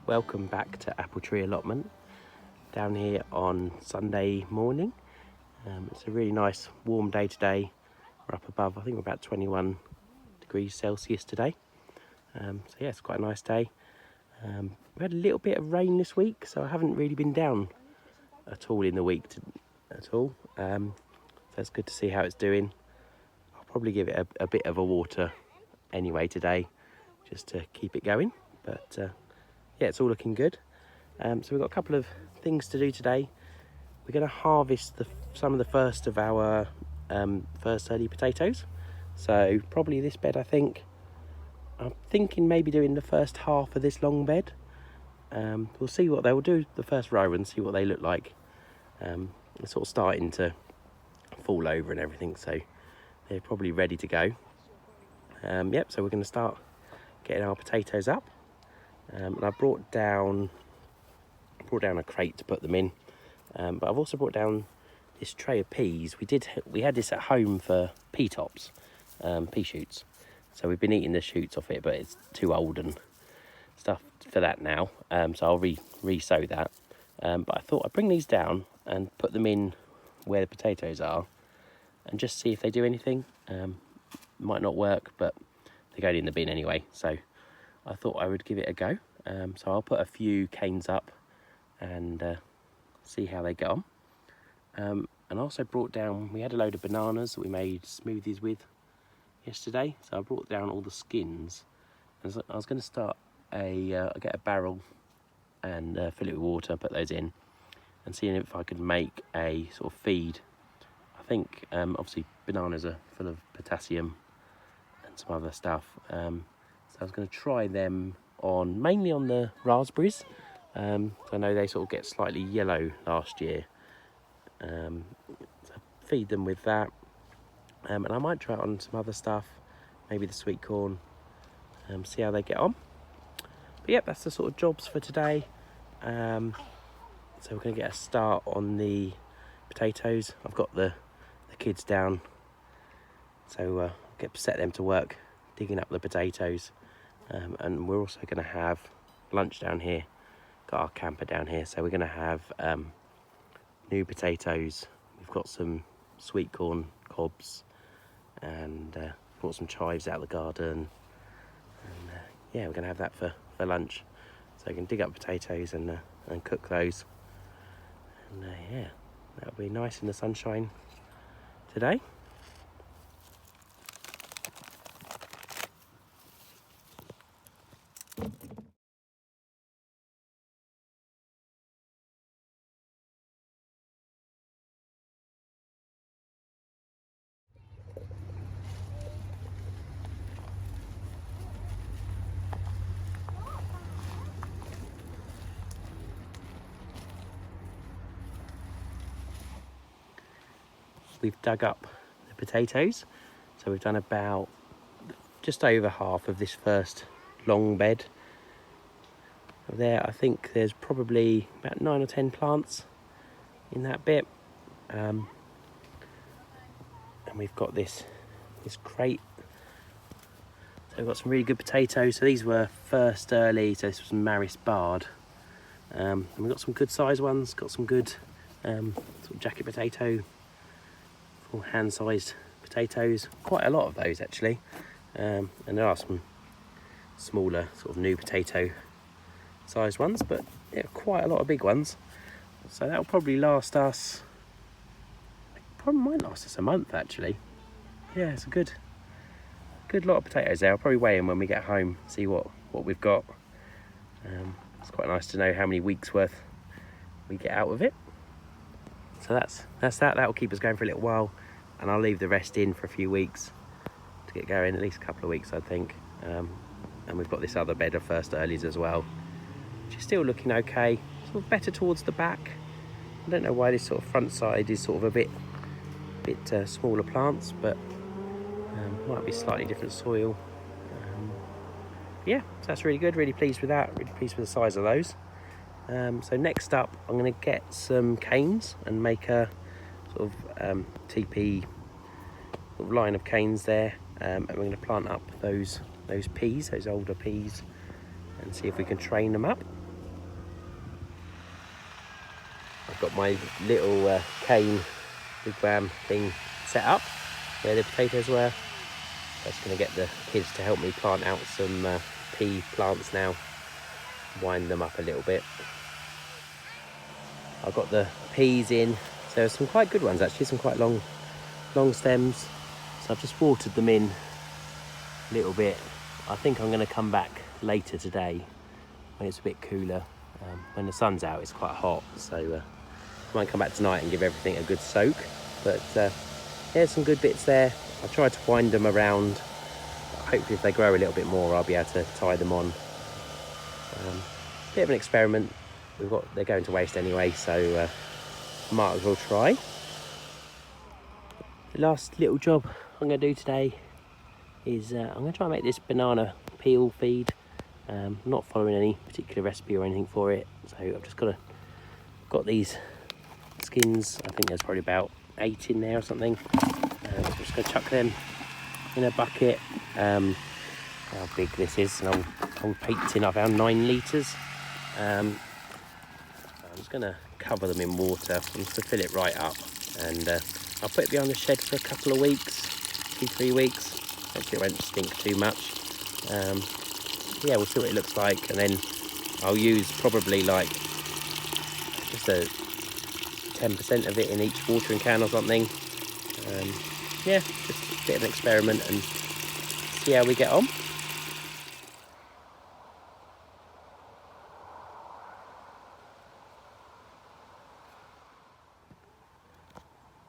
Welcome back to Apple Tree Allotment down here on Sunday morning. It's a really nice warm day today. We're up above, I think we're about 21 degrees Celsius today. So yeah, it's quite a nice day. We had a little bit of rain this week, so I haven't really been down at all in the week at all. So it's good to see how it's doing. I'll probably give it a bit of a water anyway today, just to keep it going. But yeah, it's all looking good. So we've got a couple of things to do today. We're going to harvest some of the first of our first early potatoes. So probably this bed, I think. I'm thinking maybe doing the first half of this long bed. We'll see what they will do, the first row, and see what they look like. They're sort of starting to fall over and everything, so they're probably ready to go. Yep, so we're going to start getting our potatoes up. And I brought down a crate to put them in, but I've also brought down this tray of peas. We had this at home for pea tops, pea shoots. So we've been eating the shoots off it, but it's too old and stuff for that now. So I'll re-sow that. But I thought I'd bring these down and put them in where the potatoes are, and just see if they do anything. Might not work, but they're going in the bin anyway. So I thought I would give it a go. So I'll put a few canes up and see how they get on. And I also brought down, we had a load of bananas that we made smoothies with yesterday. So I brought down all the skins. And I was going to start get a barrel and fill it with water, put those in, and seeing if I could make a sort of feed. I think obviously bananas are full of potassium and some other stuff. So I was going to try them mainly on the raspberries. So I know they sort of get slightly yellow last year. So feed them with that. And I might try it on some other stuff, maybe the sweet corn, see how they get on. But yep, that's the sort of jobs for today. So we're going to get a start on the potatoes. I've got the kids down, so set them to work digging up the potatoes. And we're also going to have lunch down here. Got our camper down here, so we're going to have new potatoes. We've got some sweet corn cobs, and brought some chives out of the garden. And yeah, we're going to have that for lunch. So we can dig up potatoes and cook those. And yeah, that'll be nice in the sunshine today. We've dug up the potatoes, so we've done about just over half of this first long bed. There, I think there's probably about 9 or 10 plants in that bit. And we've got this crate. So we've got some really good potatoes. So these were first early, so this was Maris Bard. And we've got some good size ones, got some good sort of jacket potato, full hand-sized potatoes. Quite a lot of those actually. And there are some smaller sort of new potato sized ones, but yeah, quite a lot of big ones. So that'll probably last us, might last us a month actually. Yeah, it's a good lot of potatoes there. I'll probably weigh them when we get home, see what we've got. It's quite nice to know how many weeks worth we get out of it. So that's that. That'll keep us going for a little while, and I'll leave the rest in for a few weeks to get going, at least a couple of weeks I think. And we've got this other bed of first earlies as well, which is still looking okay, sort of better towards the back. I don't know why this sort of front side is sort of a bit smaller plants, but might be slightly different soil. Yeah, so that's really good, really pleased with that, really pleased with the size of those. So next up, I'm going to get some canes and make a sort of TP sort of line of canes there, and we're going to plant up those peas, those older peas, and see if we can train them up. got my little cane wigwam thing set up where the potatoes were. I'm just going to get the kids to help me plant out some pea plants now, wind them up a little bit. I've got the peas in, so there's some quite good ones actually, some quite long stems. So I've just watered them in a little bit. I think I'm going to come back later today when it's a bit cooler. When the sun's out, it's quite hot, so I might come back tonight and give everything a good soak. But yeah, some good bits there. I tried to wind them around. Hopefully if they grow a little bit more, I'll be able to tie them on. Bit of an experiment. They're going to waste anyway, so might as well try. The last little job I'm going to do today is I'm going to try and make this banana peel feed. Not following any particular recipe or anything for it, so I've just got these skins. I think there's probably about 8 in there or something. I'm just going to chuck them in a bucket. How big this is, an old peat tin. I found 9 litres. I'm just going to cover them in water just to fill it right up, and I'll put it behind the shed for a couple of weeks, 2-3 weeks. Hopefully it won't stink too much. Yeah, we'll see what it looks like, and then I'll use probably like just a 10% of it in each watering can or something. Yeah, just a bit of an experiment and see how we get on.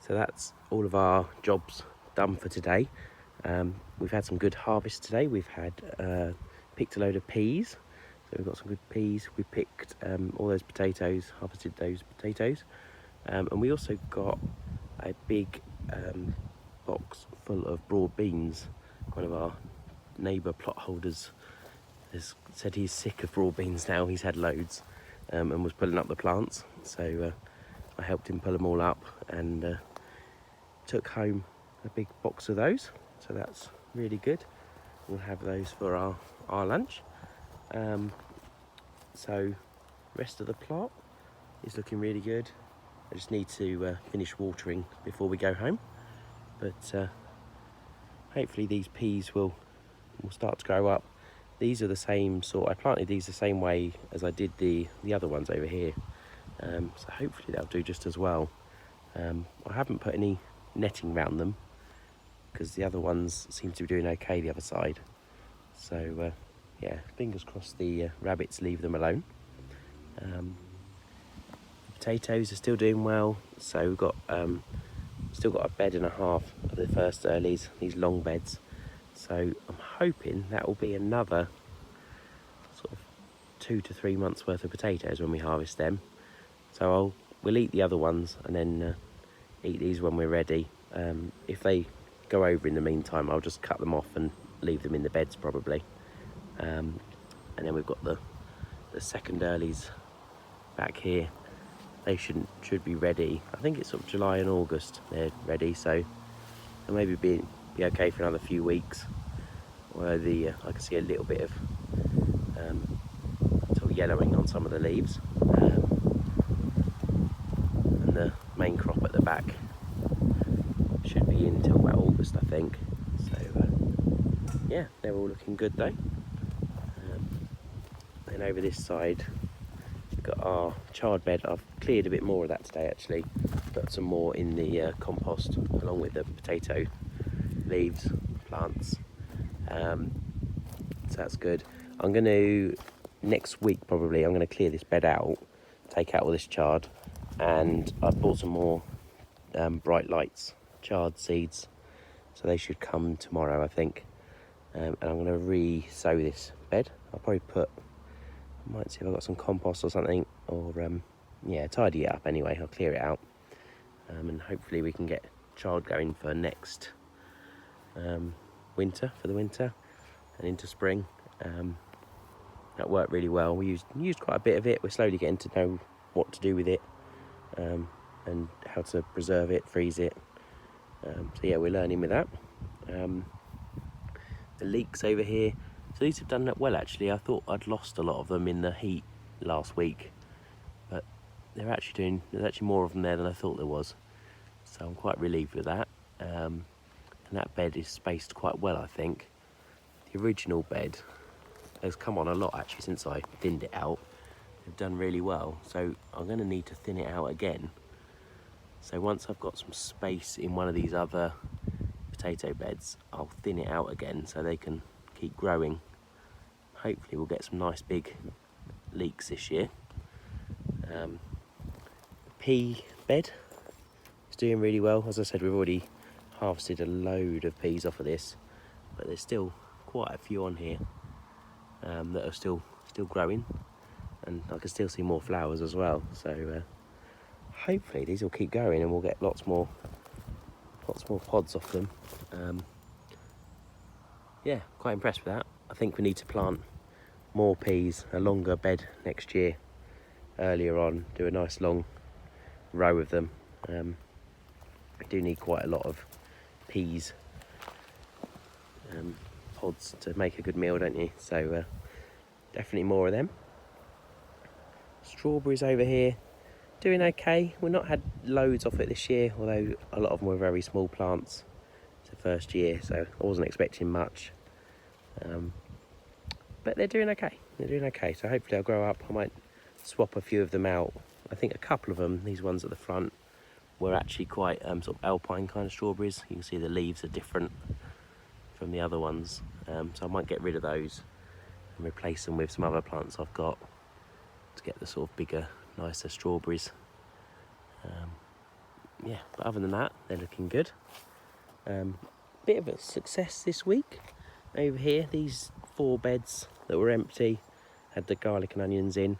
So that's all of our jobs done for today. We've had some good harvests today. We've had picked a load of peas, so we've got some good peas. We picked all those potatoes, harvested those potatoes, and we also got a big box full of broad beans. One of our neighbour plot holders has said he's sick of broad beans now. He's had loads and was pulling up the plants, so I helped him pull them all up and took home a big box of those, so that's really good. We'll have those for our lunch. So rest of the plot is looking really good. I just need to finish watering before we go home, but hopefully these peas will start to grow up. These are the same sort. I planted these the same way as I did the other ones over here, so hopefully that'll do just as well. I haven't put any netting around them because the other ones seem to be doing okay the other side, so yeah, fingers crossed the rabbits leave them alone. The potatoes are still doing well, so we've got still got a bed and a half of the first earlies, these long beds, so I'm hoping that will be another sort of 2 to 3 months worth of potatoes when we harvest them. So we'll eat the other ones and then eat these when we're ready. If they go over in the meantime, I'll just cut them off and leave them in the beds probably. And then we've got the second earlies back here. They should be ready. I think it's sort of July and August they're ready, so they'll maybe be okay for another few weeks. Where I can see a little bit of sort of yellowing on some of the leaves, and the main crop at the back should be in till about August, I think. So yeah, they're all looking good though. Then over this side we've got our chard bed. I've cleared a bit more of that today actually, put some more in the compost along with the potato leaves, plants, so that's good. I'm going to, next week probably, I'm going to clear this bed out, take out all this chard, and I've bought some more bright lights, chard seeds, so they should come tomorrow I think, and I'm going to re-sow this bed. I'll probably I might see if I've got some compost or something, or yeah, tidy it up anyway. I'll clear it out, and hopefully we can get chard going for next winter, for the winter and into spring. That worked really well. We used quite a bit of it. We're slowly getting to know what to do with it, and how to preserve it, freeze it. So yeah, we're learning with that. The leeks over here, so these have done well actually. I thought I'd lost a lot of them in the heat last week, but there's actually more of them there than I thought there was. So I'm quite relieved with that. And that bed is spaced quite well, I think. The original bed has come on a lot actually since I thinned it out. They've done really well, so I'm going to need to thin it out again. So once I've got some space in one of these other potato beds, I'll thin it out again so they can keep growing. Hopefully we'll get some nice big leeks this year. Pea bed is doing really well. As I said, we've already harvested a load of peas off of this, but there's still quite a few on here that are still growing, and I can still see more flowers as well. So hopefully these will keep going and we'll get lots more pods off them. Yeah, quite impressed with that. I think we need to plant more peas, a longer bed next year, earlier on, do a nice long row of them. We do need quite a lot of peas pods to make a good meal, don't you? So definitely more of them. Strawberries over here, doing okay. We've not had loads off it this year, although a lot of them were very small plants. It's the first year, so I wasn't expecting much. But they're doing okay. They're doing okay. So hopefully I'll grow up. I might swap a few of them out. I think a couple of them, these ones at the front, were actually quite sort of alpine kind of strawberries. You can see the leaves are different from the other ones. So I might get rid of those and replace them with some other plants I've got to get the sort of bigger, nicer strawberries. Yeah, but other than that, they're looking good. Bit of a success this week. Over here, these 4 beds that were empty had the garlic and onions in.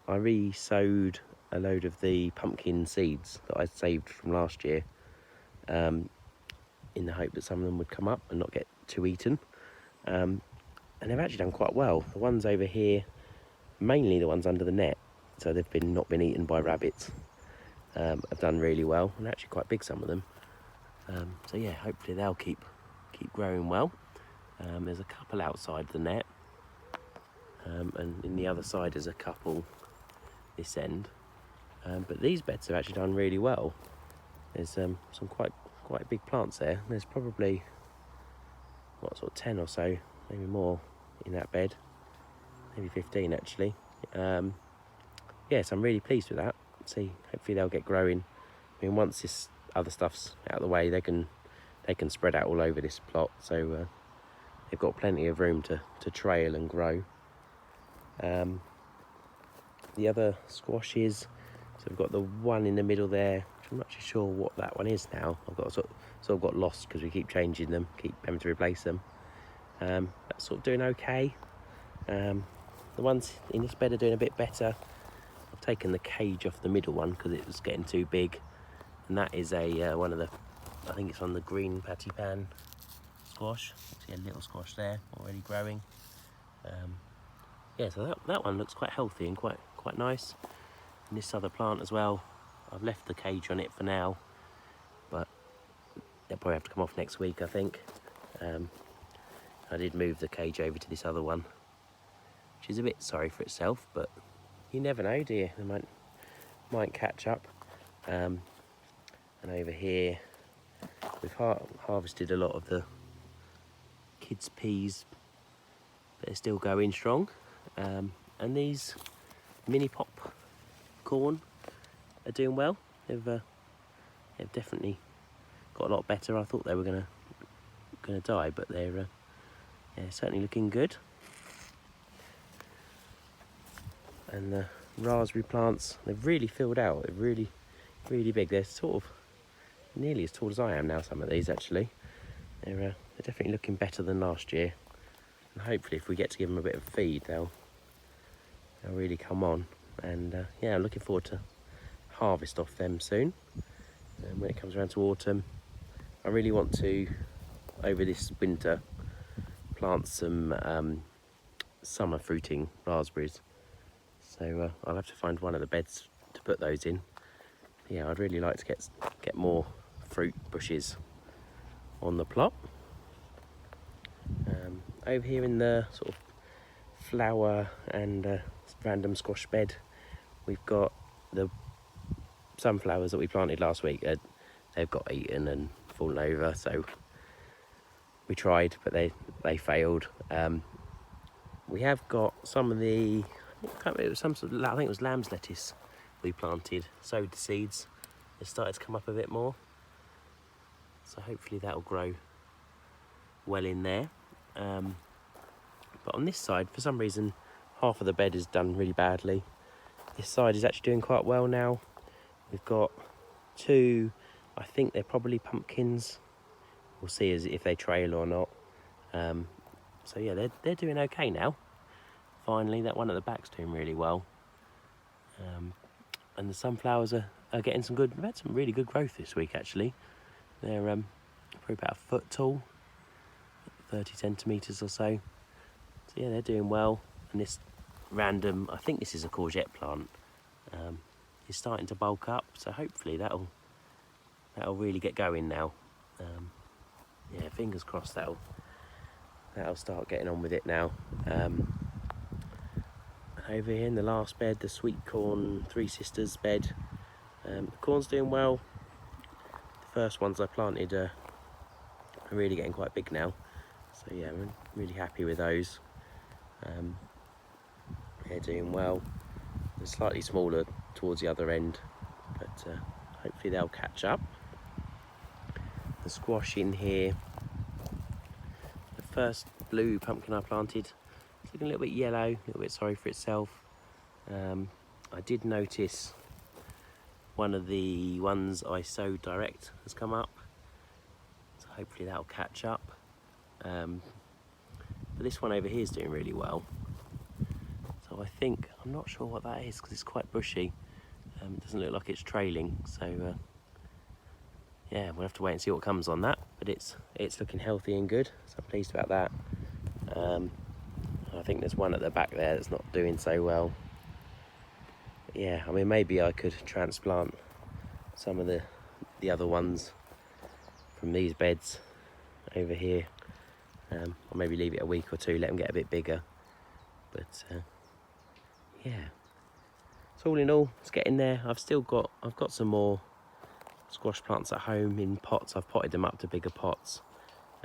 I re-sowed a load of the pumpkin seeds that I saved from last year, in the hope that some of them would come up and not get too eaten. And they've actually done quite well. The ones over here, mainly the ones under the net, so they've not been eaten by rabbits, have done really well, and actually quite big, some of them. So yeah, hopefully they'll keep growing well. There's a couple outside the net, and in the other side there's a couple this end. But these beds have actually done really well. There's some quite big plants there. There's probably, what, sort of 10 or so, maybe more in that bed, maybe 15 actually. Yes, I'm really pleased with that. See, hopefully they'll get growing. I mean, once this other stuff's out of the way, they can spread out all over this plot, so they've got plenty of room to trail and grow. The other squashes, so we've got the one in the middle there, which I'm not actually sure what that one is now. I've got sort of got lost because we keep changing them, keep having to replace them. That's sort of doing okay. The ones in this bed are doing a bit better. I've taken the cage off the middle one because it was getting too big, and that is one of the, I think it's on the green patty pan squash. See a little squash there already growing. Yeah, so that one looks quite healthy and quite nice. And this other plant as well, I've left the cage on it for now, but they'll probably have to come off next week, I think. I did move the cage over to this other one, which is a bit sorry for itself, but you never know, do you? They might catch up. And over here, we've harvested a lot of the kids' peas, but they're still going strong. And these mini pop corn are doing well. They've definitely got a lot better. I thought they were gonna die, but they're certainly looking good. And the raspberry plants, they've really filled out. They're really big. They're sort of nearly as tall as I am now, some of these actually. They're definitely looking better than last year. And hopefully if we get to give them a bit of feed, they'll really come on. And yeah, I'm looking forward to harvest off them soon. And when it comes around to autumn, I really want to, over this winter, plant some summer fruiting raspberries. So I'll have to find one of the beds to put those in. Yeah, I'd really like to get more fruit bushes on the plot. Over here in the sort of flower and random squash bed, we've got the sunflowers that we planted last week, they've got eaten and fallen over, so we tried, but they failed. We have got some of the, it was some sort of, I think it was lamb's lettuce we planted, sowed the seeds. It started to come up a bit more, so hopefully that'll grow well in there. But on this side, for some reason, half of the bed is done really badly. This side is actually doing quite well now. We've got two, I think they're probably pumpkins. We'll see as if they trail or not. So yeah, they're doing okay now. Finally, that one at the back's doing really well. And the sunflowers are getting some good, we've had some really good growth this week actually. They're probably about a foot tall, 30 centimetres or so. So yeah, they're doing well. And this random, I think this is a courgette plant, is starting to bulk up. So hopefully that'll really get going now. Yeah, fingers crossed that'll start getting on with it now. Over here in the last bed, the sweet corn Three Sisters bed, the corn's doing well. The first ones I planted are really getting quite big now, so yeah, I'm really happy with those. They're doing well. They're slightly smaller towards the other end, but hopefully they'll catch up. The squash in here, the first blue pumpkin I planted, it's looking a little bit yellow, a little bit sorry for itself. I did notice one of the ones I sowed direct has come up, so hopefully that'll catch up. But this one over here is doing really well, so I think, I'm not sure what that is because it's quite bushy. It doesn't look like it's trailing, so yeah, we'll have to wait and see what comes on that, but it's looking healthy and good, so I'm pleased about that. I think there's one at the back there that's not doing so well. But yeah, I mean, maybe I could transplant some of the other ones from these beds over here, or maybe leave it a week or two, let them get a bit bigger. But yeah, so all in all, it's getting there. I've got some more squash plants at home in pots. I've potted them up to bigger pots,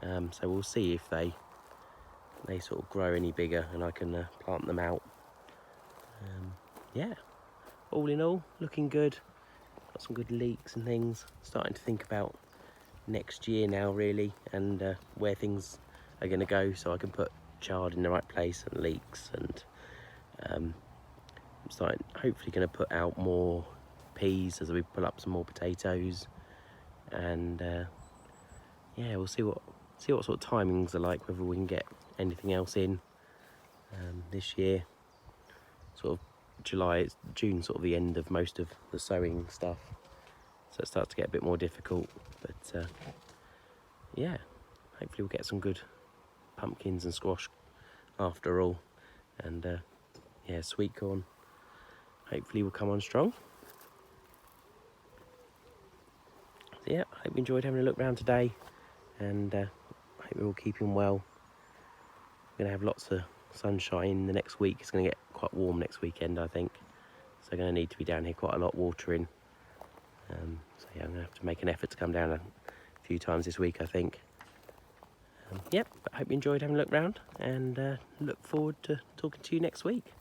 so we'll see if they sort of grow any bigger and I can plant them out. Yeah, all in all, looking good. Got some good leeks and things. Starting to think about next year now really, and where things are going to go, so I can put chard in the right place and leeks, and I'm hopefully going to put out more peas as we pull up some more potatoes, and yeah, we'll see what sort of timings are like, whether we can get anything else in this year. Sort of June, sort of the end of most of the sowing stuff, so it starts to get a bit more difficult. But yeah, hopefully we'll get some good pumpkins and squash after all, and yeah, sweet corn hopefully will come on strong. So yeah, I hope you enjoyed having a look around today, and I hope you're all keeping well. We're going to have lots of sunshine the next week. It's going to get quite warm next weekend, I think, so I'm going to need to be down here quite a lot watering. So yeah, I'm going to have to make an effort to come down a few times this week, I think. Yep, but I hope you enjoyed having a look round, and look forward to talking to you next week.